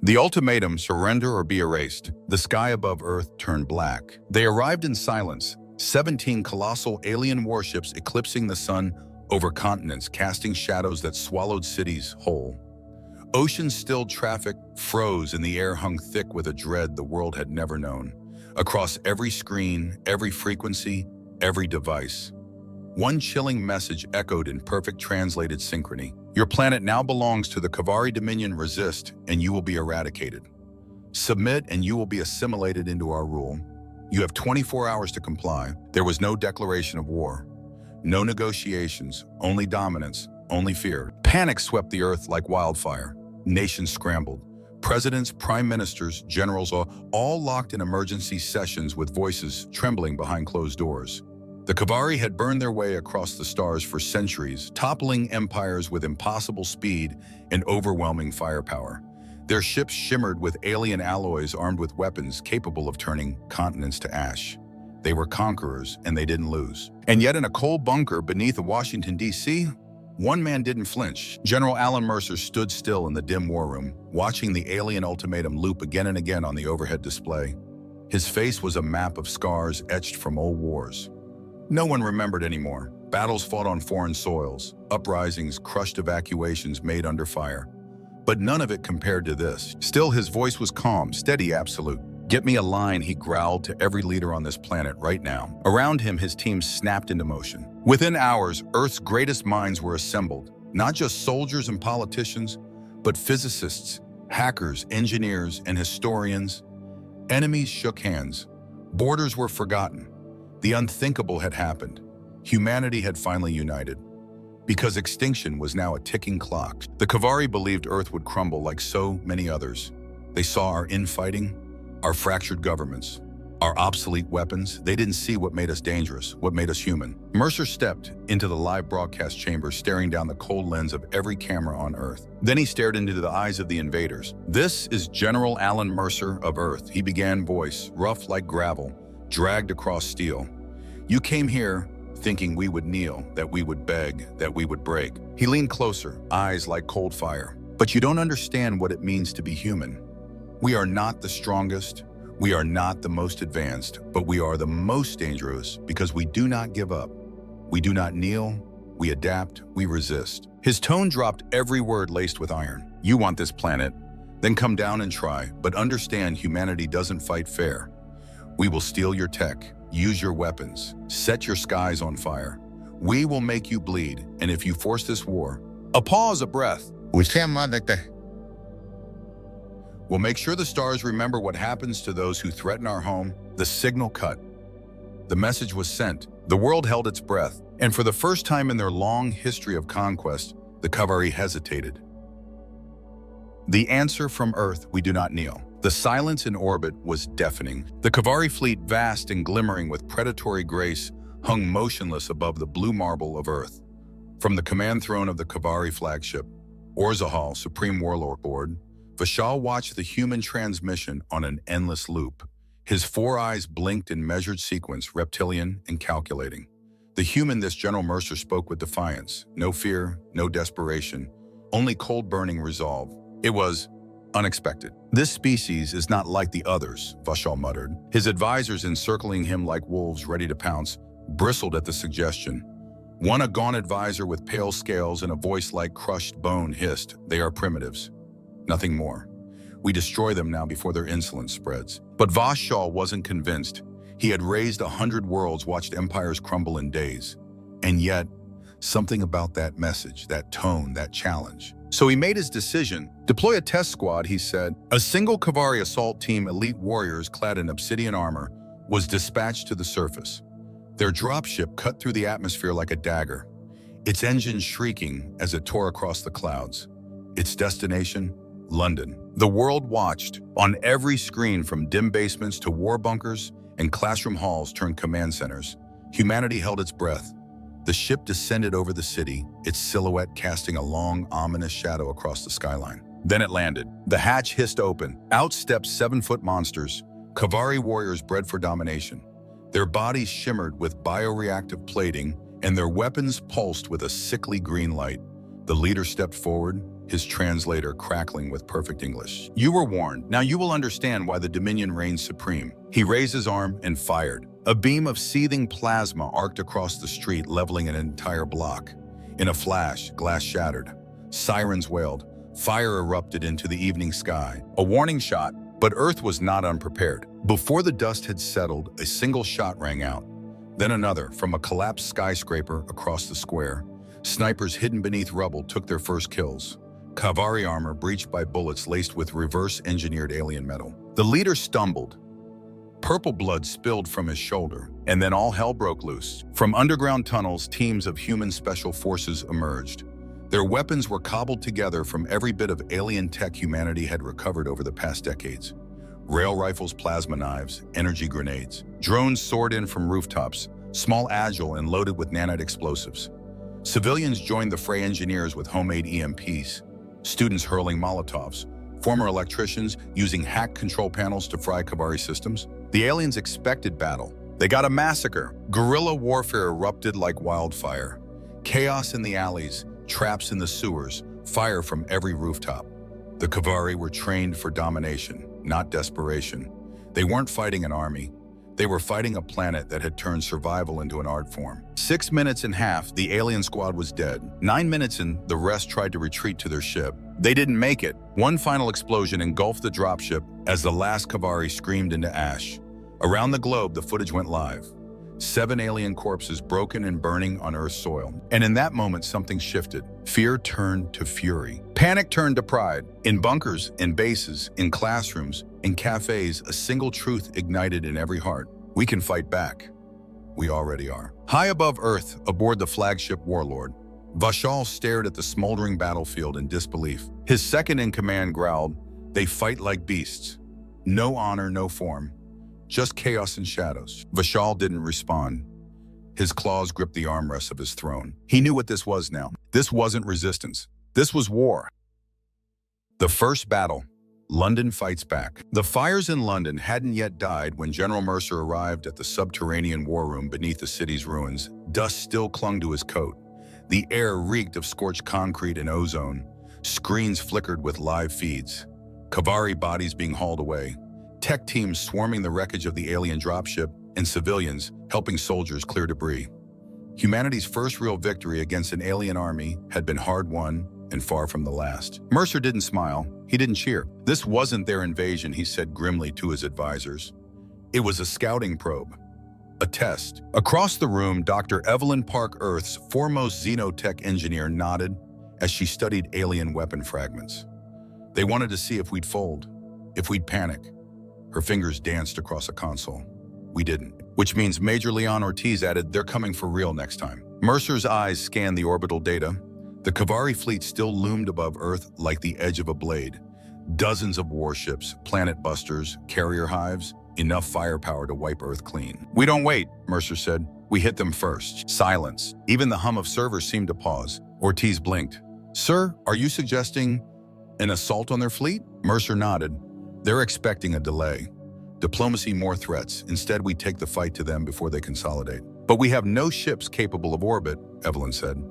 The ultimatum, surrender or be erased. The sky above Earth turned black. They arrived in silence, 17 colossal alien warships eclipsing the sun over continents, casting shadows that swallowed cities whole. Ocean-stilled traffic froze and the air hung thick with a dread the world had never known. Across every screen, every frequency, every device, one chilling message echoed in perfect translated synchrony. Your planet now belongs to the Cavari Dominion. Resist, and you will be eradicated. Submit, and you will be assimilated into our rule. You have 24 hours to comply. There was no declaration of war. No negotiations, only dominance, only fear. Panic swept the earth like wildfire. Nations scrambled. Presidents, prime ministers, generals, all locked in emergency sessions with voices trembling behind closed doors. The Cavari had burned their way across the stars for centuries, toppling empires with impossible speed and overwhelming firepower. Their ships shimmered with alien alloys armed with weapons capable of turning continents to ash. They were conquerors, and they didn't lose. And yet in a cold bunker beneath Washington, D.C., one man didn't flinch. General Alan Mercer stood still in the dim war room, watching the alien ultimatum loop again and again on the overhead display. His face was a map of scars etched from old wars. No one remembered anymore. Battles fought on foreign soils, uprisings, crushed evacuations made under fire. But none of it compared to this. Still, his voice was calm, steady, absolute. Get me a line, he growled to every leader on this planet right now. Around him, his team snapped into motion. Within hours, Earth's greatest minds were assembled. Not just soldiers and politicians, but physicists, hackers, engineers, and historians. Enemies shook hands. Borders were forgotten. The unthinkable had happened. Humanity had finally united. Because extinction was now a ticking clock. The Cavari believed Earth would crumble like so many others. They saw our infighting, our fractured governments, our obsolete weapons. They didn't see what made us dangerous, what made us human. Mercer stepped into the live broadcast chamber, staring down the cold lens of every camera on Earth. Then he stared into the eyes of the invaders. This is General Alan Mercer of Earth, he began, voice rough like gravel, dragged across steel. You came here thinking we would kneel, that we would beg, that we would break. He leaned closer, eyes like cold fire. But you don't understand what it means to be human. We are not the strongest, we are not the most advanced, but we are the most dangerous because we do not give up. We do not kneel, we adapt, we resist. His tone dropped, every word laced with iron. You want this planet? Then come down and try, but understand humanity doesn't fight fair. We will steal your tech, use your weapons, set your skies on fire. We will make you bleed, and if you force this war, a pause, a breath. We'll make sure the stars remember what happens to those who threaten our home. The signal cut. The message was sent. The world held its breath, and for the first time in their long history of conquest, the Cavari hesitated. The answer from Earth, we do not kneel. The silence in orbit was deafening. The Cavari fleet, vast and glimmering with predatory grace, hung motionless above the blue marble of Earth. From the command throne of the Cavari flagship, Orzahal, Supreme Warlord Board, Vishal watched the human transmission on an endless loop. His four eyes blinked in measured sequence, reptilian and calculating. The human, this General Mercer, spoke with defiance. No fear, no desperation, only cold-burning resolve. It was unexpected. This species is not like the others, Vishal muttered. His advisors, encircling him like wolves ready to pounce, bristled at the suggestion. One, a gaunt advisor with pale scales and a voice like crushed bone, hissed, "They are primitives. Nothing more. We destroy them now before their insolence spreads." But Vishal wasn't convinced. He had raised 100 worlds, watched empires crumble in days. And yet, something about that message, that tone, that challenge. So he made his decision. Deploy a test squad, he said. A single Cavari assault team, elite warriors clad in obsidian armor, was dispatched to the surface. Their dropship cut through the atmosphere like a dagger, its engines shrieking as it tore across the clouds. Its destination, London. The world watched. On every screen, from dim basements to war bunkers and classroom halls turned command centers, humanity held its breath. The ship descended over the city, its silhouette casting a long, ominous shadow across the skyline. Then it landed. The hatch hissed open. Out stepped 7-foot monsters, Cavari warriors bred for domination. Their bodies shimmered with bioreactive plating, and their weapons pulsed with a sickly green light. The leader stepped forward, his translator crackling with perfect English. "You were warned. Now you will understand why the Dominion reigns supreme." He raised his arm and fired. A beam of seething plasma arced across the street, leveling an entire block. In a flash, glass shattered. Sirens wailed. Fire erupted into the evening sky. A warning shot, but Earth was not unprepared. Before the dust had settled, a single shot rang out. Then another from a collapsed skyscraper across the square. Snipers hidden beneath rubble took their first kills. Cavari armor breached by bullets laced with reverse-engineered alien metal. The leader stumbled. Purple blood spilled from his shoulder, and then all hell broke loose. From underground tunnels, teams of human special forces emerged. Their weapons were cobbled together from every bit of alien tech humanity had recovered over the past decades. Rail rifles, plasma knives, energy grenades. Drones soared in from rooftops, small, agile, and loaded with nanite explosives. Civilians joined the fray, engineers with homemade EMPs, students hurling Molotovs, former electricians using hacked control panels to fry Cavari systems. The aliens expected battle. They got a massacre. Guerrilla warfare erupted like wildfire. Chaos in the alleys, traps in the sewers, fire from every rooftop. The Cavari were trained for domination, not desperation. They weren't fighting an army. They were fighting a planet that had turned survival into an art form. 6 minutes and a half, the alien squad was dead. 9 minutes in, the rest tried to retreat to their ship. They didn't make it. One final explosion engulfed the dropship as the last Cavari screamed into ash. Around the globe, the footage went live. 7 alien corpses broken and burning on Earth's soil. And in that moment, something shifted. Fear turned to fury. Panic turned to pride. In bunkers, in bases, in classrooms, in cafes, a single truth ignited in every heart. We can fight back. We already are. High above Earth, aboard the Flagship Warlord, VIII stared at the smoldering battlefield in disbelief. His second-in-command growled, "They fight like beasts. No honor, no form. Just chaos and shadows." VIII didn't respond. His claws gripped the armrests of his throne. He knew what this was now. This wasn't resistance. This was war. The first battle. London fights back. The fires in London hadn't yet died when General Mercer arrived at the subterranean war room beneath the city's ruins. Dust still clung to his coat. The air reeked of scorched concrete and ozone. Screens flickered with live feeds. Cavari bodies being hauled away. Tech teams swarming the wreckage of the alien dropship, and civilians helping soldiers clear debris. Humanity's first real victory against an alien army had been hard-won and far from the last. Mercer didn't smile. He didn't cheer. This wasn't their invasion, he said grimly to his advisors. It was a scouting probe. A test. Across the room, Dr. Evelyn Park, Earth's foremost xenotech engineer, nodded as she studied alien weapon fragments. They wanted to see if we'd fold, if we'd panic. Her fingers danced across a console. We didn't. Which means Major Leon Ortiz added, "They're coming for real next time." Mercer's eyes scanned the orbital data. The Cavari fleet still loomed above Earth like the edge of a blade. Dozens of warships, planet busters, carrier hives, enough firepower to wipe Earth clean. "We don't wait," Mercer said. "We hit them first." Silence. Even the hum of servers seemed to pause. Ortiz blinked. "Sir, are you suggesting an assault on their fleet?" Mercer nodded. "They're expecting a delay. Diplomacy, more threats. Instead, we take the fight to them before they consolidate." "But we have no ships capable of orbit," Evelyn said.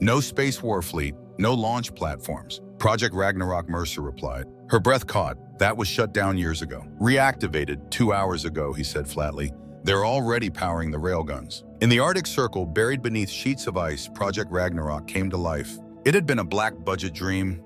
"No space war fleet, no launch platforms." "Project Ragnarok," Mercer replied. Her breath caught. "That was shut down years ago." "Reactivated 2 hours ago," he said flatly. "They're already powering the railguns." In the Arctic Circle, buried beneath sheets of ice, Project Ragnarok came to life. It had been a black-budget dream,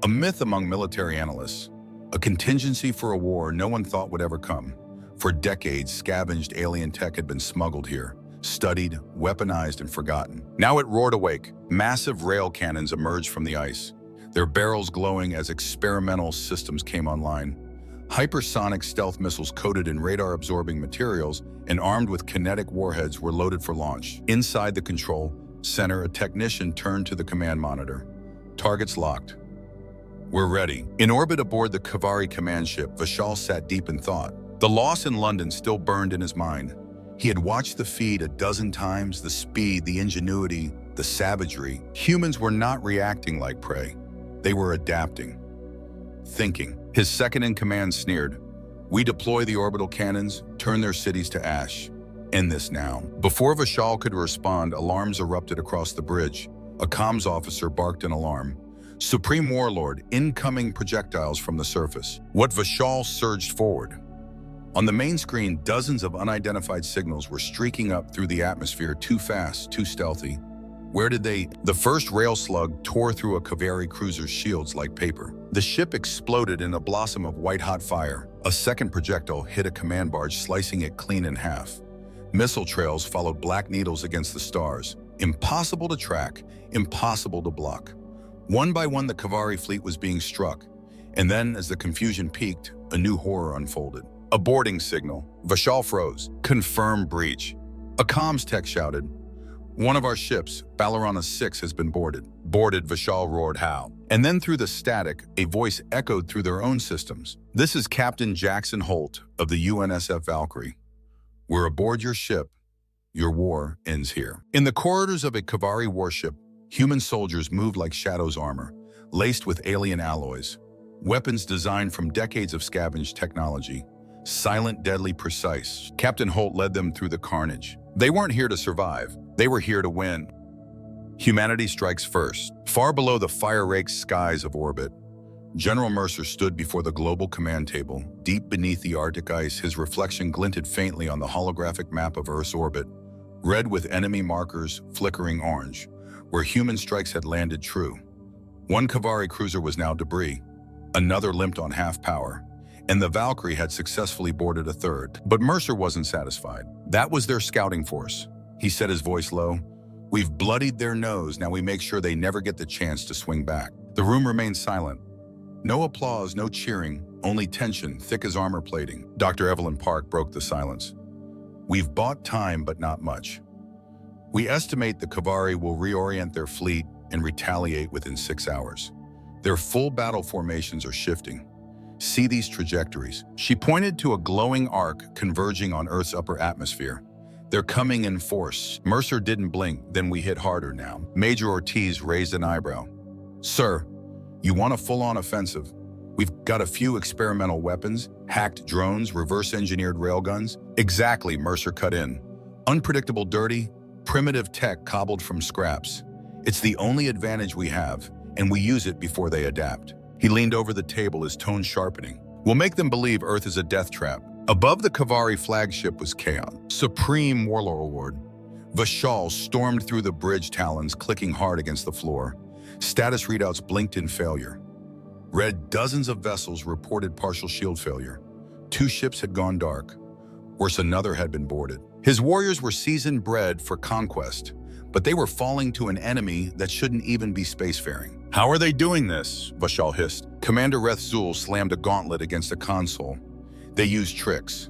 a myth among military analysts, a contingency for a war no one thought would ever come. For decades, scavenged alien tech had been smuggled here, studied, weaponized, and forgotten. Now it roared awake. Massive rail cannons emerged from the ice, their barrels glowing as experimental systems came online. Hypersonic stealth missiles coated in radar-absorbing materials and armed with kinetic warheads were loaded for launch. Inside the control center, a technician turned to the command monitor. "Targets locked. We're ready." In orbit aboard the Cavari command ship, VIII sat deep in thought. The loss in London still burned in his mind. He had watched the feed a dozen times, the speed, the ingenuity, the savagery. Humans were not reacting like prey. They were adapting, thinking. His second-in-command sneered. "We deploy the orbital cannons, turn their cities to ash. End this now." Before VIII could respond, alarms erupted across the bridge. A comms officer barked an alarm. Supreme Warlord, incoming projectiles from the surface. What VIII surged forward. On the main screen, dozens of unidentified signals were streaking up through the atmosphere, too fast, too stealthy. Where did they? The first rail slug tore through a Cavari cruiser's shields like paper. The ship exploded in a blossom of white-hot fire. A second projectile hit a command barge, slicing it clean in half. Missile trails followed black needles against the stars. Impossible to track, impossible to block. One by one, the Cavari fleet was being struck. And then, as the confusion peaked, a new horror unfolded. A boarding signal. VIII froze. Confirm breach. A comms tech shouted, "One of our ships, Ballerana 6, has been boarded." Boarded, VIII roared, "How?" And then through the static, a voice echoed through their own systems. "This is Captain Jackson Holt of the UNSF Valkyrie. We're aboard your ship. Your war ends here." In the corridors of a Cavari warship, human soldiers moved like Shadow's armor, laced with alien alloys. Weapons designed from decades of scavenged technology. Silent, deadly, precise. Captain Holt led them through the carnage. They weren't here to survive. They were here to win. Humanity strikes first. Far below the fire-raked skies of orbit, General Mercer stood before the global command table. Deep beneath the Arctic ice, his reflection glinted faintly on the holographic map of Earth's orbit, red with enemy markers flickering orange, where human strikes had landed true. One Cavari cruiser was now debris. Another limped on half power. And the Valkyrie had successfully boarded a third. But Mercer wasn't satisfied. That was their scouting force. He said, his voice low, "We've bloodied their nose, now we make sure they never get the chance to swing back." The room remained silent. No applause, no cheering, only tension, thick as armor plating. Dr. Evelyn Park broke the silence. "We've bought time, but not much. We estimate the Cavari will reorient their fleet and retaliate within 6 hours. Their full battle formations are shifting. See these trajectories." She pointed to a glowing arc converging on Earth's upper atmosphere. "They're coming in force." Mercer didn't blink, "Then we hit harder now." Major Ortiz raised an eyebrow. "Sir, you want a full-on offensive? We've got a few experimental weapons, hacked drones, reverse-engineered railguns." "Exactly," Mercer cut in. "Unpredictable, dirty, primitive tech cobbled from scraps. It's the only advantage we have, and we use it before they adapt." He leaned over the table, his tone sharpening. "We'll make them believe Earth is a death trap." Above the Cavari flagship was chaos. Supreme Warlord. VIII stormed through the bridge talons, clicking hard against the floor. Status readouts blinked in failure. Read dozens of vessels reported partial shield failure. 2 ships had gone dark. Worse, another had been boarded. His warriors were seasoned bred for conquest, but they were falling to an enemy that shouldn't even be spacefaring. "How are they doing this?" VIII hissed. Commander Rethzul slammed a gauntlet against a console. "They use tricks.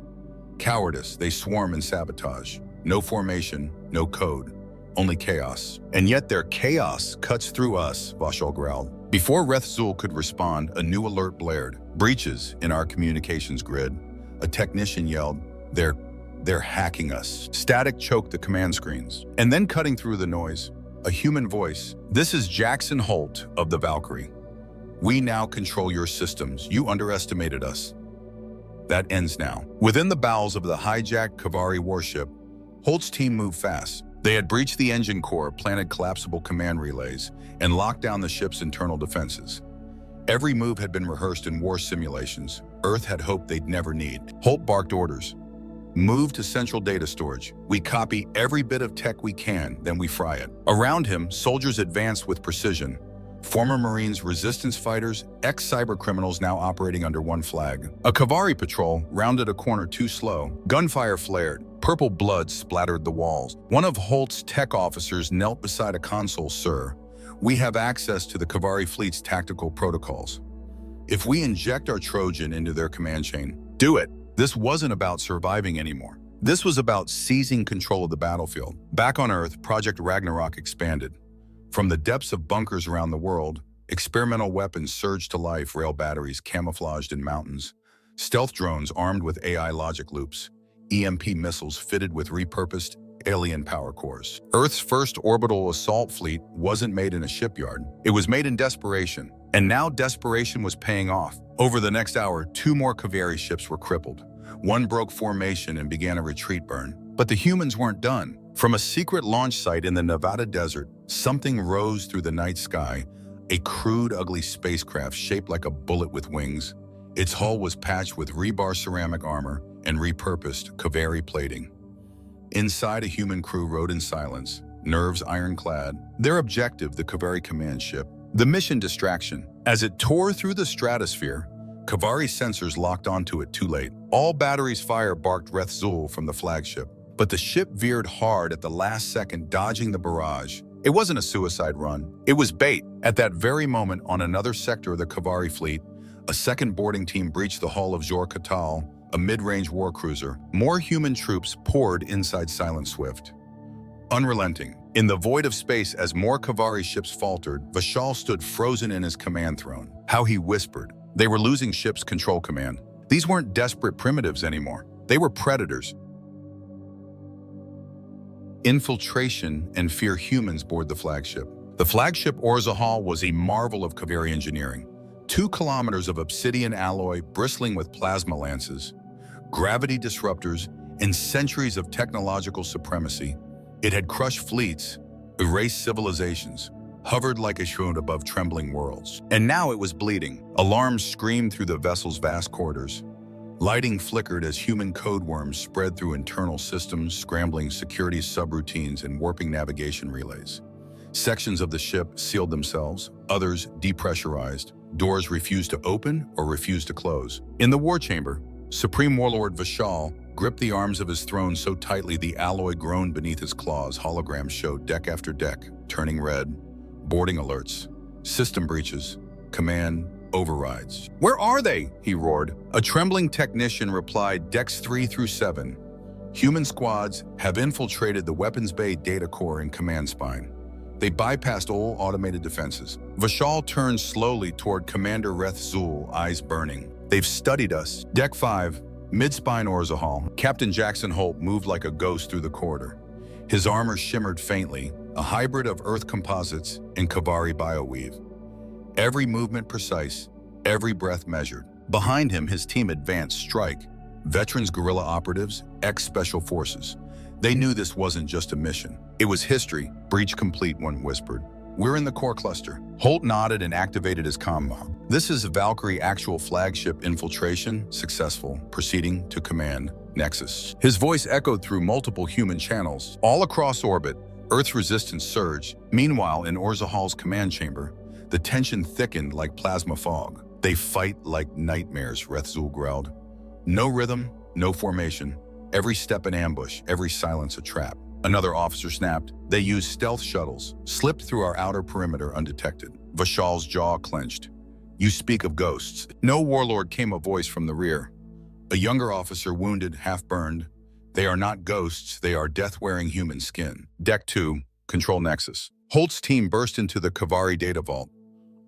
Cowardice, they swarm and sabotage. No formation, no code, only chaos. And yet their chaos cuts through us," VIII growled. Before Rethzul could respond, a new alert blared. "Breaches in our communications grid." A technician yelled, They're hacking us." Static choked the command screens. And then cutting through the noise, a human voice. "This is Jackson Holt of the Valkyrie. We now control your systems. You underestimated us. That ends now." Within the bowels of the hijacked Cavari warship, Holt's team moved fast. They had breached the engine core, planted collapsible command relays, and locked down the ship's internal defenses. Every move had been rehearsed in war simulations Earth had hoped they'd never need. Holt barked orders. "Move to central data storage. We copy every bit of tech we can, then we fry it." Around him, soldiers advanced with precision. Former Marines, resistance fighters, ex-cybercriminals now operating under one flag. A Cavari patrol rounded a corner too slow. Gunfire flared. Purple blood splattered the walls. One of Holt's tech officers knelt beside a console. "Sir, we have access to the Cavari fleet's tactical protocols. If we inject our Trojan into their command chain, do it." This wasn't about surviving anymore. This was about seizing control of the battlefield. Back on Earth, Project Ragnarok expanded. From the depths of bunkers around the world, experimental weapons surged to life, rail batteries camouflaged in mountains, stealth drones armed with AI logic loops, EMP missiles fitted with repurposed alien power cores. Earth's first orbital assault fleet wasn't made in a shipyard. It was made in desperation. And now desperation was paying off. Over the next hour, 2 more Cavari ships were crippled. One broke formation and began a retreat burn. But the humans weren't done. From a secret launch site in the Nevada desert, something rose through the night sky, a crude, ugly spacecraft shaped like a bullet with wings. Its hull was patched with rebar ceramic armor and repurposed Cavari plating. Inside, a human crew rode in silence, nerves ironclad. Their objective, the Cavari command ship. The mission, distraction. As it tore through the stratosphere, Cavari sensors locked onto it too late. All batteries fire, barked VIII from the flagship. But the ship veered hard at the last second, dodging the barrage. It wasn't a suicide run. It was bait. At that very moment, on another sector of the Cavari fleet, a second boarding team breached the hull of Jor Katal, a mid-range warcruiser. More human troops poured inside Silent Swift. Unrelenting. In the void of space, as more Cavari ships faltered, VIII stood frozen in his command throne. How he whispered. They were losing ship's control command. These weren't desperate primitives anymore. They were predators. Infiltration and fear humans board the flagship. The flagship Orzahal was a marvel of Cavari engineering. 2 kilometers of obsidian alloy bristling with plasma lances, gravity disruptors, and centuries of technological supremacy. It had crushed fleets, erased civilizations, hovered like a shroud above trembling worlds. And now it was bleeding. Alarms screamed through the vessel's vast corridors. Lighting flickered as human code worms spread through internal systems, scrambling security subroutines and warping navigation relays. Sections of the ship sealed themselves, others depressurized. Doors refused to open or refused to close. In the war chamber, Supreme Warlord VIII gripped the arms of his throne so tightly the alloy groaned beneath his claws. Holograms showed deck after deck, turning red. Boarding alerts, system breaches, command overrides. "Where are they?" he roared. A trembling technician replied, "Decks 3 through 7. Human squads have infiltrated the weapons bay data core and command spine. They bypassed all automated defenses." VIII turned slowly toward Commander VIII, eyes burning. "They've studied us." Deck 5, mid-spine Orzahal. Captain Jackson Holt moved like a ghost through the corridor. His armor shimmered faintly, a hybrid of Earth composites and Cavari bioweave. Every movement precise, every breath measured. Behind him, his team advanced, strike. Veterans guerrilla operatives, ex-special forces. They knew this wasn't just a mission. It was history. "Breach complete," one whispered. "We're in the core cluster." Holt nodded and activated his comm. "This is Valkyrie actual flagship infiltration, successful, proceeding to command, Nexus." His voice echoed through multiple human channels. All across orbit, Earth's resistance surged. Meanwhile, in Orzahal's command chamber, the tension thickened like plasma fog. "They fight like nightmares," VIII growled. "No rhythm, no formation. Every step an ambush, every silence a trap." Another officer snapped. "They use stealth shuttles, slipped through our outer perimeter undetected." VIII's jaw clenched. "You speak of ghosts." "No, Warlord," came a voice from the rear. A younger officer, wounded, half-burned. "They are not ghosts, they are death-wearing human skin." Deck 2, Control Nexus. Holt's team burst into the Cavari data vault.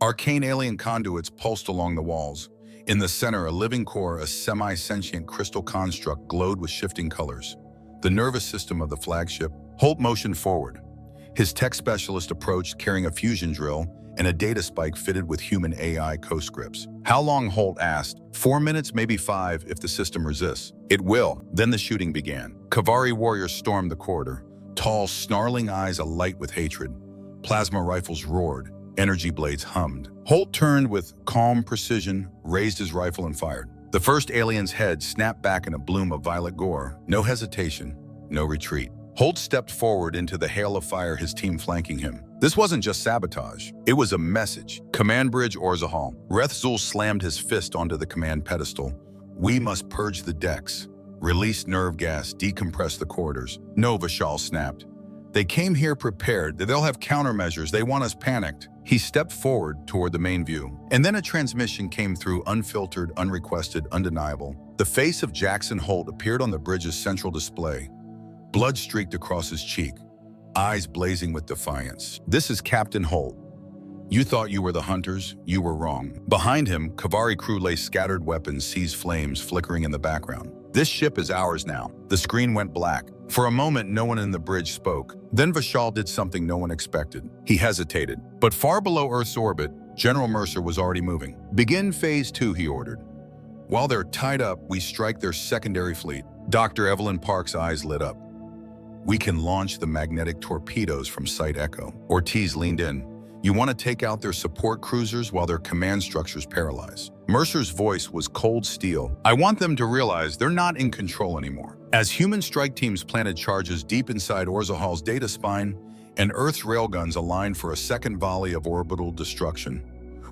Arcane alien conduits pulsed along the walls. In the center, a living core, a semi-sentient crystal construct, glowed with shifting colors. The nervous system of the flagship. Holt motioned forward. His tech specialist approached, carrying a fusion drill and a data spike fitted with human AI co-scripts. "How long?" Holt asked. 4 minutes, maybe 5, if the system resists." "It will." Then the shooting began. Cavari warriors stormed the corridor, tall, snarling eyes alight with hatred. Plasma rifles roared. Energy blades hummed. Holt turned with calm precision, raised his rifle and fired. The first alien's head snapped back in a bloom of violet gore. No hesitation, no retreat. Holt stepped forward into the hail of fire, his team flanking him. This wasn't just sabotage. It was a message. "Command bridge, Orzahal." VIII slammed his fist onto the command pedestal. "We must purge the decks. Release nerve gas, decompress the corridors." "No," VIII snapped. "They came here prepared. They'll have countermeasures. They want us panicked." He stepped forward toward the main view. And then a transmission came through, unfiltered, unrequested, undeniable. The face of Jackson Holt appeared on the bridge's central display. Blood streaked across his cheek, eyes blazing with defiance. "This is Captain Holt. You thought you were the hunters. You were wrong." Behind him, Cavari crew lay scattered weapons, seized flames flickering in the background. "This ship is ours now." The screen went black. For a moment, no one in the bridge spoke. Then VIII did something no one expected. He hesitated. But far below Earth's orbit, General Mercer was already moving. "Begin Phase 2, he ordered. "While they're tied up, we strike their secondary fleet." Dr. Evelyn Park's eyes lit up. We can launch the magnetic torpedoes from Site Echo. Ortiz leaned in. You want to take out their support cruisers while their command structures paralyze. Mercer's voice was cold steel. I want them to realize they're not in control anymore. As human strike teams planted charges deep inside Orzahal's data spine, and Earth's railguns aligned for a second volley of orbital destruction,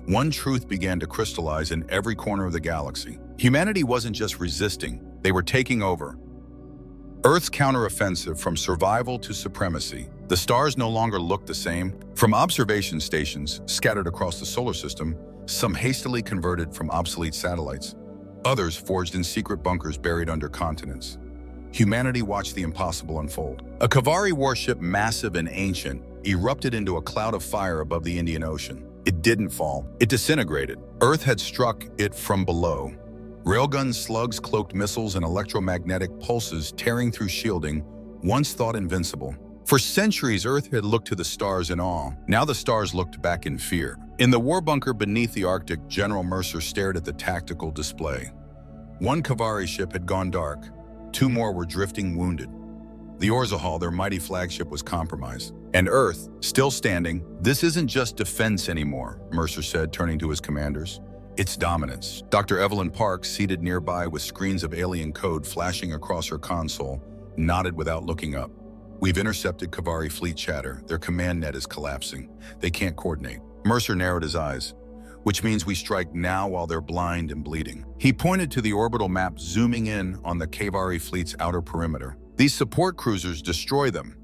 one truth began to crystallize in every corner of the galaxy. Humanity wasn't just resisting, they were taking over. Earth's counteroffensive from survival to supremacy. The stars no longer looked the same. From observation stations scattered across the solar system, some hastily converted from obsolete satellites, others forged in secret bunkers buried under continents. Humanity watched the impossible unfold. A Cavari warship, massive and ancient, erupted into a cloud of fire above the Indian Ocean. It didn't fall, it disintegrated. Earth had struck it from below. Railgun slugs, cloaked missiles, and electromagnetic pulses tearing through shielding, once thought invincible. For centuries, Earth had looked to the stars in awe. Now the stars looked back in fear. In the war bunker beneath the Arctic, General Mercer stared at the tactical display. One Cavari ship had gone dark. 2 more were drifting wounded. The Orzahal, their mighty flagship, was compromised. And Earth, still standing. This isn't just defense anymore, Mercer said, turning to his commanders. It's dominance. Dr. Evelyn Parks, seated nearby with screens of alien code flashing across her console, nodded without looking up. We've intercepted Cavari fleet chatter. Their command net is collapsing. They can't coordinate. Mercer narrowed his eyes. Which means we strike now while they're blind and bleeding. He pointed to the orbital map, zooming in on the Cavari fleet's outer perimeter. These support cruisers destroy them.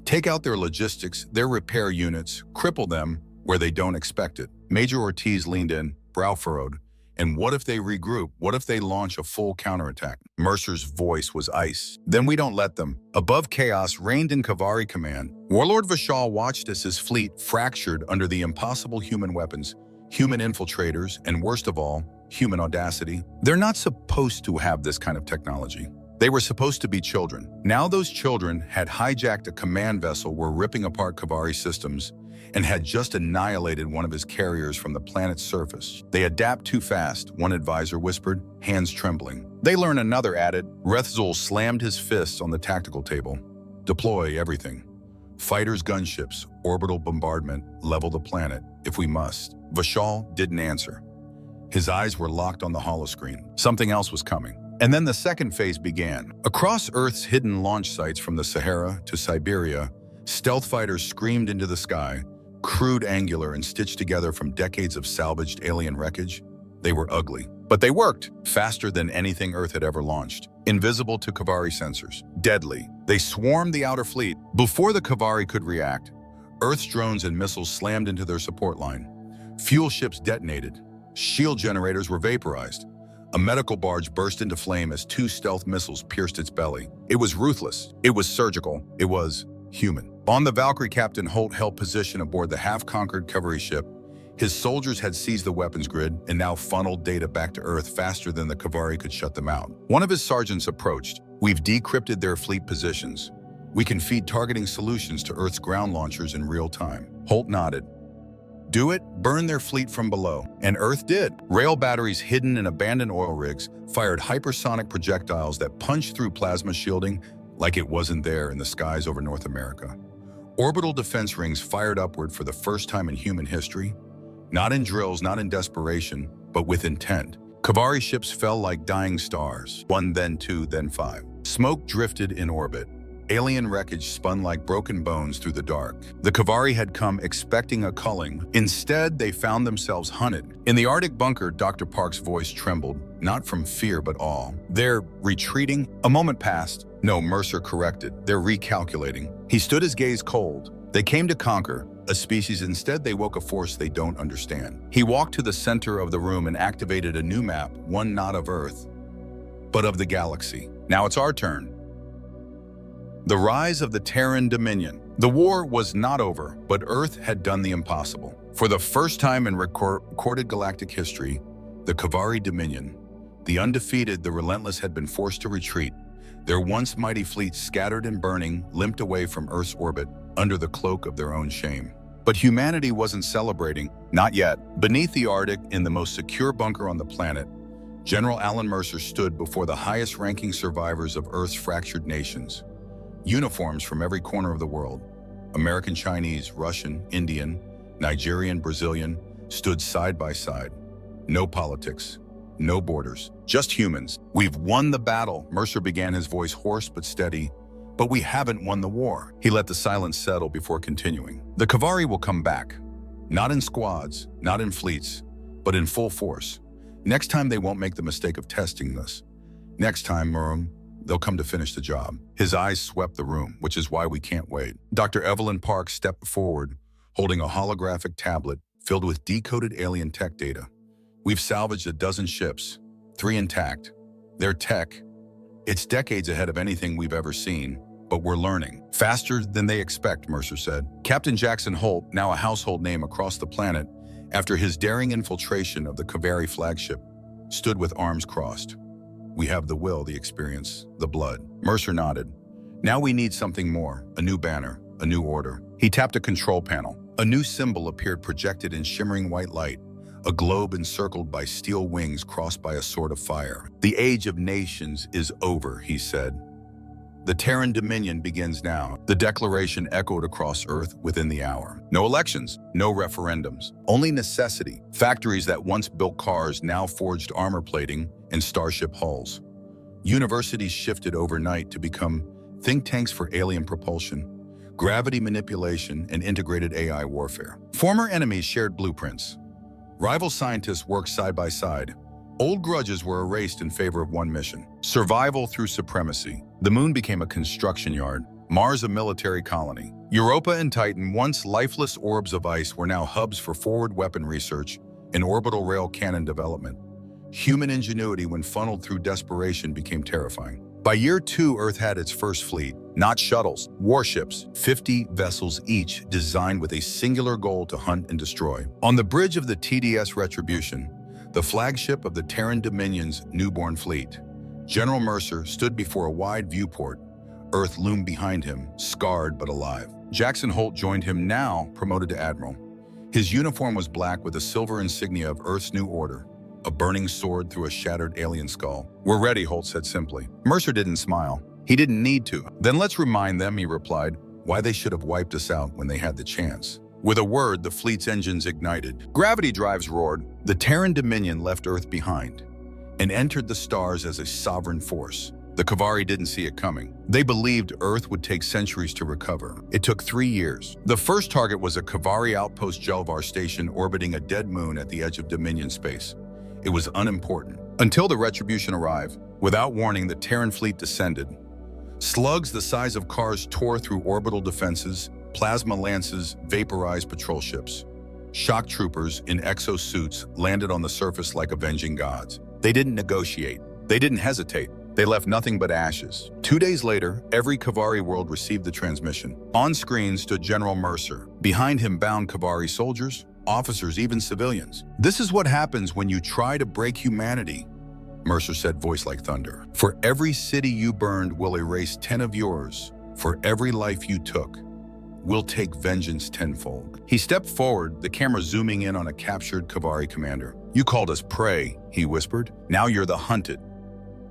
Take out their logistics, their repair units, cripple them where they don't expect it. Major Ortiz leaned in, brow furrowed. And what if they regroup? What if they launch a full counterattack? Mercer's voice was ice. Then we don't let them. Above chaos reigned in Cavari command. Warlord VIII watched as his fleet fractured under the impossible human weapons, human infiltrators, and worst of all, human audacity. They're not supposed to have this kind of technology. They were supposed to be children. Now those children had hijacked a command vessel, were ripping apart Cavari systems, and had just annihilated one of his carriers from the planet's surface. They adapt too fast, one advisor whispered, hands trembling. They learn, another added. Rethzul slammed his fists on the tactical table. Deploy everything. Fighters, gunships, orbital bombardment, level the planet, if we must. Vishal didn't answer. His eyes were locked on the holoscreen. Something else was coming. And then the second phase began. Across Earth's hidden launch sites from the Sahara to Siberia, stealth fighters screamed into the sky, crude, angular, and stitched together from decades of salvaged alien wreckage. They were ugly, but they worked faster than anything Earth had ever launched. Invisible to Cavari sensors, deadly. They swarmed the outer fleet. Before the Cavari could react, Earth's drones and missiles slammed into their support line. Fuel ships detonated. Shield generators were vaporized. A medical barge burst into flame as 2 stealth missiles pierced its belly. It was ruthless. It was surgical. It was human. On the Valkyrie, Captain Holt held position aboard the half-conquered Cavari ship. His soldiers had seized the weapons grid and now funneled data back to Earth faster than the Cavari could shut them out. One of his sergeants approached. We've decrypted their fleet positions. We can feed targeting solutions to Earth's ground launchers in real time. Holt nodded. Do it, burn their fleet from below. And Earth did. Rail batteries hidden in abandoned oil rigs fired hypersonic projectiles that punched through plasma shielding like it wasn't there in the skies over North America. Orbital defense rings fired upward for the first time in human history, not in drills, not in desperation, but with intent. Cavari ships fell like dying stars, 1, then 2, then 5. Smoke drifted in orbit. Alien wreckage spun like broken bones through the dark. The Cavari had come expecting a culling. Instead, they found themselves hunted. In the Arctic bunker, Dr. Park's voice trembled, not from fear but awe. They're retreating? A moment passed. No, Mercer corrected. They're recalculating. He stood, his gaze cold. They came to conquer a species. Instead, they woke a force they don't understand. He walked to the center of the room and activated a new map, one not of Earth, but of the galaxy. Now it's our turn. The rise of the Terran Dominion. The war was not over, but Earth had done the impossible. For the first time in recorded galactic history, the Cavari Dominion, the undefeated, the relentless, had been forced to retreat. Their once mighty fleet, scattered and burning, limped away from Earth's orbit under the cloak of their own shame. But humanity wasn't celebrating, not yet. Beneath the Arctic, in the most secure bunker on the planet, General Alan Mercer stood before the highest-ranking survivors of Earth's fractured nations. Uniforms from every corner of the world, American, Chinese, Russian, Indian, Nigerian, Brazilian, stood side by side. No politics, no borders, just humans. We've won the battle, Mercer began, his voice hoarse but steady. But we haven't won the war. He let the silence settle before continuing. The Cavari will come back. Not in squads, not in fleets, but in full force. Next time they won't make the mistake of testing us. Next time, they'll come to finish the job. His eyes swept the room, which is why we can't wait. Dr. Evelyn Park stepped forward, holding a holographic tablet filled with decoded alien tech data. We've salvaged a dozen ships, 3 intact. Their tech, it's decades ahead of anything we've ever seen, but we're learning. Faster than they expect, Mercer said. Captain Jackson Holt, now a household name across the planet, after his daring infiltration of the Cavari flagship, stood with arms crossed. We have the will, the experience, the blood. Mercer nodded. Now we need something more, a new banner, a new order. He tapped a control panel. A new symbol appeared projected in shimmering white light, a globe encircled by steel wings crossed by a sword of fire. The age of nations is over, he said. The Terran Dominion begins now. The declaration echoed across Earth within the hour. No elections, no referendums, only necessity. Factories that once built cars now forged armor plating and starship hulls. Universities shifted overnight to become think tanks for alien propulsion, gravity manipulation, and integrated AI warfare. Former enemies shared blueprints. Rival scientists worked side by side. Old grudges were erased in favor of one mission: survival through supremacy. The moon became a construction yard, Mars a military colony. Europa and Titan, once lifeless orbs of ice, were now hubs for forward weapon research and orbital rail cannon development. Human ingenuity, when funneled through desperation, became terrifying. By year 2, Earth had its first fleet, not shuttles, warships, 50 vessels each, designed with a singular goal to hunt and destroy. On the bridge of the TDS Retribution, the flagship of the Terran Dominion's newborn fleet, General Mercer stood before a wide viewport. Earth loomed behind him, scarred but alive. Jackson Holt joined him, now promoted to admiral. His uniform was black with a silver insignia of Earth's new order, a burning sword through a shattered alien skull. "We're ready," Holt said simply. Mercer didn't smile. He didn't need to. "Then let's remind them," he replied, "why they should have wiped us out when they had the chance." With a word, the fleet's engines ignited. Gravity drives roared. The Terran Dominion left Earth behind and entered the stars as a sovereign force. The Cavari didn't see it coming. They believed Earth would take centuries to recover. It took 3 years. The first target was a Cavari outpost Jelvar station orbiting a dead moon at the edge of Dominion space. It was unimportant. Until the Retribution arrived. Without warning, the Terran fleet descended. Slugs the size of cars tore through orbital defenses. Plasma lances vaporized patrol ships. Shock troopers in exosuits landed on the surface like avenging gods. They didn't negotiate. They didn't hesitate. They left nothing but ashes. 2 days later, every Cavari world received the transmission. On screen stood General Mercer. Behind him bound Cavari soldiers, officers, even civilians. "This is what happens when you try to break humanity," Mercer said, voice like thunder. "For every city you burned, we'll erase 10 of yours. For every life you took, we'll take vengeance tenfold." He stepped forward, the camera zooming in on a captured Cavari commander. "You called us prey," he whispered. "Now you're the hunted."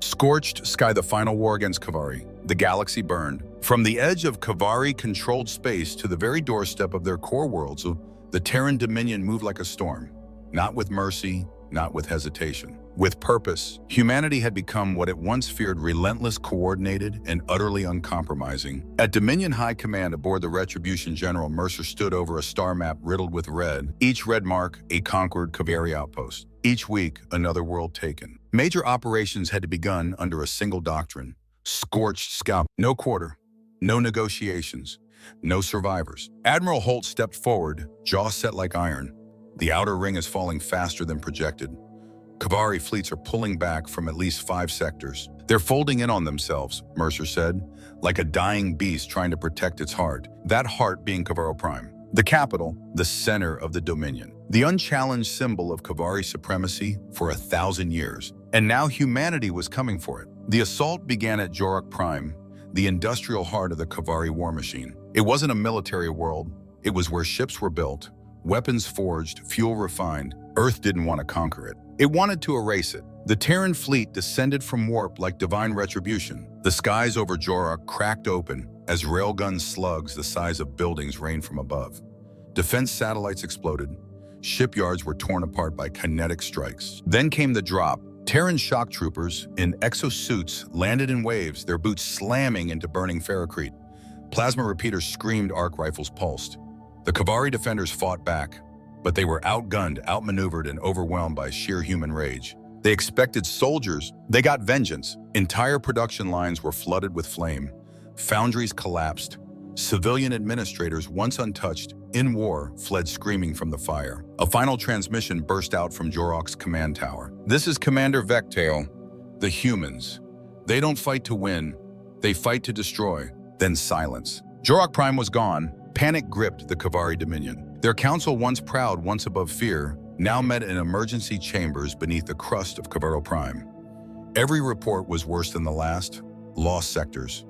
Scorched sky, the final war against Cavari. The galaxy burned. From the edge of Cavari-controlled space to the very doorstep of their core worlds, the Terran Dominion moved like a storm. Not with mercy, not with hesitation. With purpose. Humanity had become what it once feared: relentless, coordinated, and utterly uncompromising. At Dominion High Command aboard the Retribution, General Mercer stood over a star map riddled with red. Each red mark, a conquered Cavari outpost. Each week, another world taken. Major operations had begun under a single doctrine: Scorched scalp. No quarter, no negotiations, no survivors. Admiral Holt stepped forward, jaw set like iron. The outer ring is falling faster than projected. Cavari fleets are pulling back from at least 5 sectors. They're folding in on themselves, Mercer said, like a dying beast trying to protect its heart. That heart being Cavaro Prime. The capital, the center of the Dominion. The unchallenged symbol of Cavari supremacy for 1,000 years. And now humanity was coming for it. The assault began at Jorak Prime, the industrial heart of the Cavari war machine. It wasn't a military world. It was where ships were built, weapons forged, fuel refined. Earth didn't want to conquer it. It wanted to erase it. The Terran fleet descended from warp like divine retribution. The skies over Jorak cracked open, as railgun slugs the size of buildings rained from above. Defense satellites exploded. Shipyards were torn apart by kinetic strikes. Then came the drop. Terran shock troopers in exosuits landed in waves, their boots slamming into burning ferrocrete. Plasma repeaters screamed, arc rifles pulsed. The Cavari defenders fought back, but they were outgunned, outmaneuvered, and overwhelmed by sheer human rage. They expected soldiers. They got vengeance. Entire production lines were flooded with flame. Foundries collapsed. Civilian administrators, once untouched, in war, fled screaming from the fire. A final transmission burst out from Jorok's command tower. "This is Commander Vectail. The humans. They don't fight to win. They fight to destroy." Then silence. Jorok Prime was gone. Panic gripped the Cavari Dominion. Their council, once proud, once above fear, now met in emergency chambers beneath the crust of Cavaro Prime. Every report was worse than the last. Lost sectors,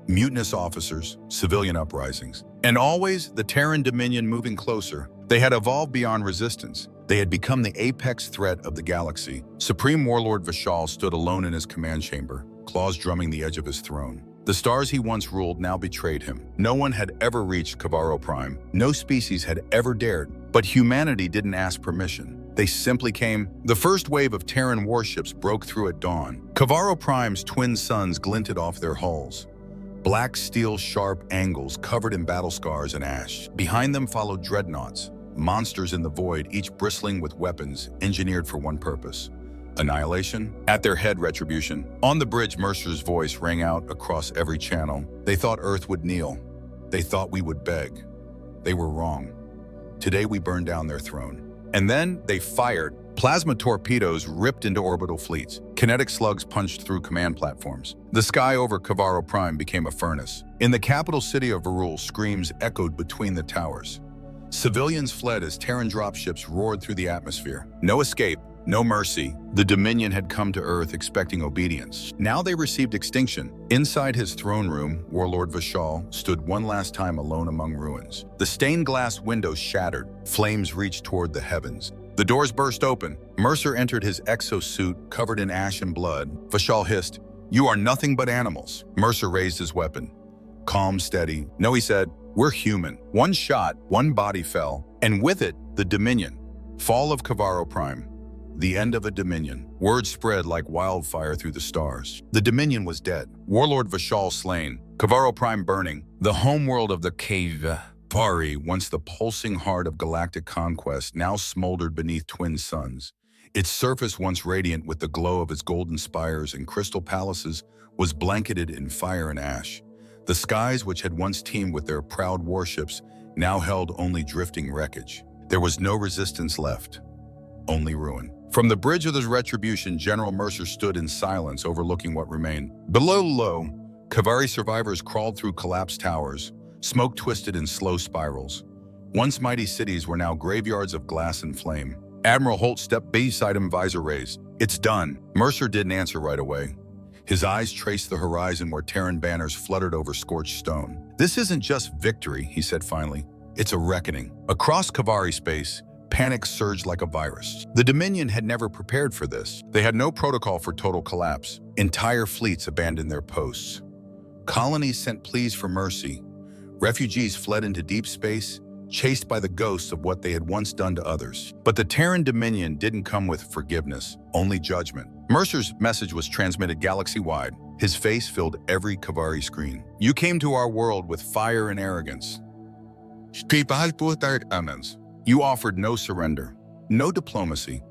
mutinous officers, civilian uprisings. And always the Terran Dominion moving closer. They had evolved beyond resistance. They had become the apex threat of the galaxy. Supreme Warlord VIII stood alone in his command chamber, claws drumming the edge of his throne. The stars he once ruled now betrayed him. No one had ever reached Cavaro Prime. No species had ever dared. But humanity didn't ask permission. They simply came. The first wave of Terran warships broke through at dawn. Cavaro Prime's twin suns glinted off their hulls. Black steel sharp angles covered in battle scars and ash. Behind them followed dreadnoughts, monsters in the void, each bristling with weapons engineered for one purpose: annihilation. At their head, retribution. On the bridge, Mercer's voice rang out across every channel. They thought Earth would kneel. They thought we would beg. They were wrong. Today we burned down their throne. And then they fired. Plasma torpedoes ripped into orbital fleets. Kinetic slugs punched through command platforms. The sky over Cavaro Prime became a furnace. In the capital city of VIII, screams echoed between the towers. Civilians fled as Terran dropships roared through the atmosphere. No escape, no mercy. The Dominion had come to Earth expecting obedience. Now they received extinction. Inside his throne room, Warlord VIII stood one last time alone among ruins. The stained glass windows shattered. Flames reached toward the heavens. The doors burst open. Mercer entered his exosuit covered in ash and blood. VIII hissed, "You are nothing but animals." Mercer raised his weapon. Calm, steady. "No," he said, "we're human." One shot, one body fell, and with it, the Dominion. Fall of Cavaro Prime. The end of a Dominion. Word spread like wildfire through the stars. The Dominion was dead. Warlord VIII slain. Cavaro Prime burning. The homeworld of the Cavari, once the pulsing heart of galactic conquest, now smoldered beneath twin suns. Its surface, once radiant with the glow of its golden spires and crystal palaces, was blanketed in fire and ash. The skies, which had once teemed with their proud warships, now held only drifting wreckage. There was no resistance left, only ruin. From the bridge of the retribution, General Mercer stood in silence, overlooking what remained. Below, Cavari survivors crawled through collapsed towers, smoke twisted in slow spirals. Once mighty cities were now graveyards of glass and flame. Admiral Holt stepped beside him, visor raised. "It's done." Mercer didn't answer right away. His eyes traced the horizon where Terran banners fluttered over scorched stone. "This isn't just victory," he said finally. "It's a reckoning." Across Cavari space, panic surged like a virus. The Dominion had never prepared for this. They had no protocol for total collapse. Entire fleets abandoned their posts. Colonies sent pleas for mercy. Refugees fled into deep space, chased by the ghosts of what they had once done to others. But the Terran Dominion didn't come with forgiveness, only judgment. Mercer's message was transmitted galaxy-wide. His face filled every Cavari screen. "You came to our world with fire and arrogance. You offered no surrender, no diplomacy,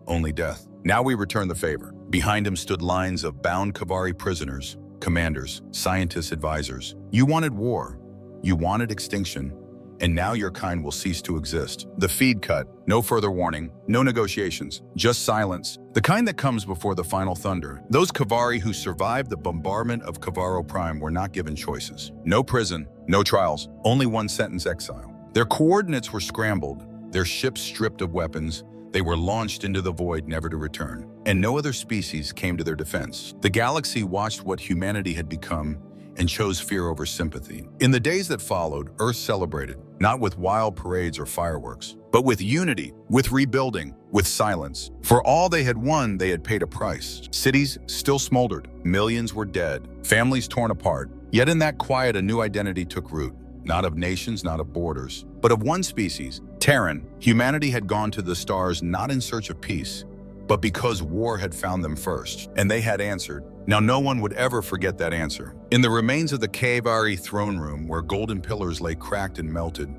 only death. Now we return the favor." Behind him stood lines of bound Cavari prisoners, commanders, scientists, advisors. "You wanted war. You wanted extinction. And now your kind will cease to exist." The feed cut. No further warning. No negotiations. Just silence. The kind that comes before the final thunder. Those Cavari who survived the bombardment of Cavaro Prime were not given choices. No prison. No trials. Only one sentence: exile. Their coordinates were scrambled. Their ships stripped of weapons. They were launched into the void, never to return. And no other species came to their defense. The galaxy watched what humanity had become and chose fear over sympathy. In the days that followed, Earth celebrated, not with wild parades or fireworks, but with unity, with rebuilding, with silence. For all they had won, they had paid a price. Cities still smoldered. Millions were dead. Families torn apart. Yet in that quiet, a new identity took root. Not of nations, not of borders, but of one species, Terran. Humanity had gone to the stars not in search of peace, but because war had found them first, and they had answered. Now no one would ever forget that answer. In the remains of the Cavari throne room, where golden pillars lay cracked and melted,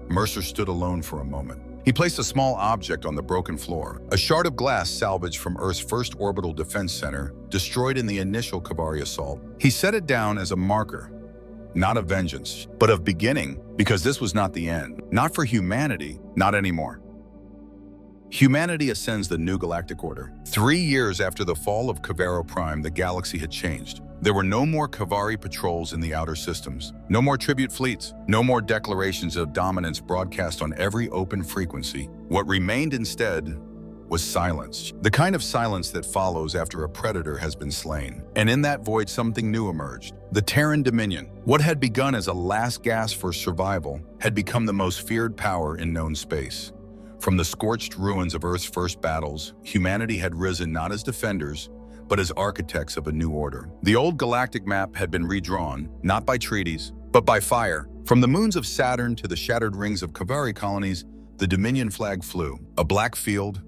Mercer stood alone for a moment. He placed a small object on the broken floor, a shard of glass salvaged from Earth's first orbital defense center, destroyed in the initial Cavari assault. He set it down as a marker, not of vengeance, but of beginning, because this was not the end. Not for humanity, not anymore. Humanity ascends the new galactic order. 3 years after the fall of Cavaro Prime, the galaxy had changed. There were no more Cavari patrols in the outer systems, no more tribute fleets, no more declarations of dominance broadcast on every open frequency. What remained instead was silence, the kind of silence that follows after a predator has been slain. And in that void, something new emerged. The Terran Dominion. What had begun as a last gasp for survival had become the most feared power in known space. From the scorched ruins of Earth's first battles, humanity had risen not as defenders, but as architects of a new order. The old galactic map had been redrawn, not by treaties, but by fire. From the moons of Saturn to the shattered rings of Cavari colonies, the Dominion flag flew. A black field,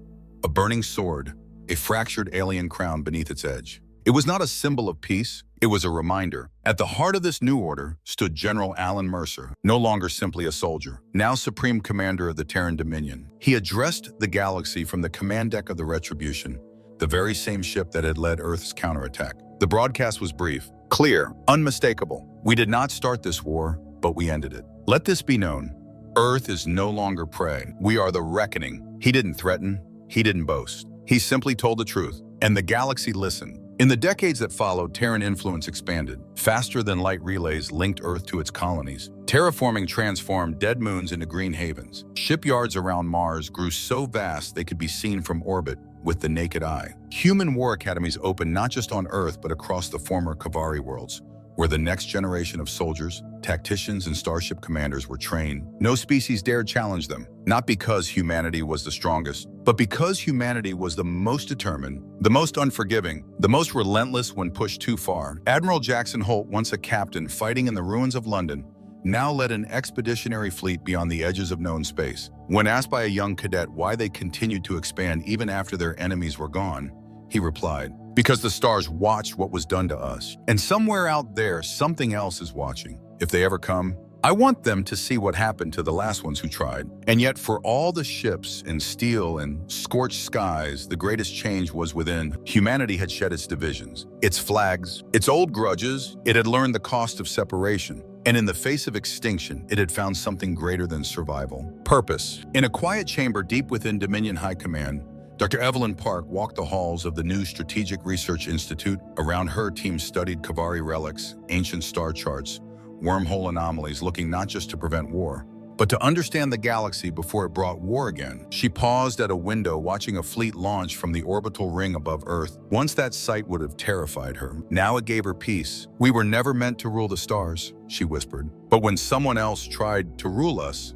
a burning sword, a fractured alien crown beneath its edge. It was not a symbol of peace, it was a reminder. At the heart of this new order stood General Alan Mercer, no longer simply a soldier, now Supreme Commander of the Terran Dominion. He addressed the galaxy from the command deck of the Retribution, the very same ship that had led Earth's counterattack. The broadcast was brief, clear, unmistakable. We did not start this war, but we ended it. Let this be known. Earth is no longer prey. We are the reckoning. He didn't threaten. He didn't boast. He simply told the truth, and the galaxy listened. In the decades that followed, Terran influence expanded. Faster than light relays linked Earth to its colonies. Terraforming transformed dead moons into green havens. Shipyards around Mars grew so vast they could be seen from orbit with the naked eye. Human war academies opened not just on Earth, but across the former Cavari worlds, where the next generation of soldiers, tacticians, and starship commanders were trained. No species dared challenge them, not because humanity was the strongest, but because humanity was the most determined, the most unforgiving, the most relentless when pushed too far. Admiral Jackson Holt, once a captain fighting in the ruins of London, now led an expeditionary fleet beyond the edges of known space. When asked by a young cadet why they continued to expand even after their enemies were gone, he replied, "Because the stars watched what was done to us. And somewhere out there, something else is watching. If they ever come, I want them to see what happened to the last ones who tried." And yet, for all the ships and steel and scorched skies, the greatest change was within. Humanity had shed its divisions, its flags, its old grudges. It had learned the cost of separation. And in the face of extinction, it had found something greater than survival: purpose. In a quiet chamber deep within Dominion High Command, Dr. Evelyn Park walked the halls of the new Strategic Research Institute. Around her, team studied Cavari relics, ancient star charts, wormhole anomalies, looking not just to prevent war, but to understand the galaxy before it brought war again. She paused at a window watching a fleet launch from the orbital ring above Earth. Once that sight would have terrified her. Now it gave her peace. "We were never meant to rule the stars," she whispered. "But when someone else tried to rule us,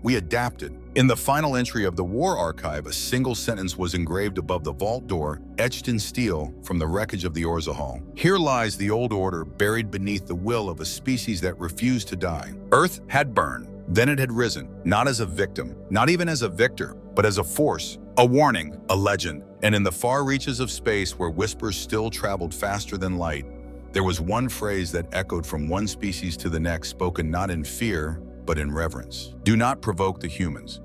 we adapted." In the final entry of the War Archive, a single sentence was engraved above the vault door, etched in steel from the wreckage of the Orzahal. "Here lies the old order, buried beneath the will of a species that refused to die. Earth had burned. Then it had risen, not as a victim, not even as a victor, but as a force, a warning, a legend." And in the far reaches of space, where whispers still traveled faster than light, there was one phrase that echoed from one species to the next, spoken not in fear, but in reverence: "Do not provoke the humans."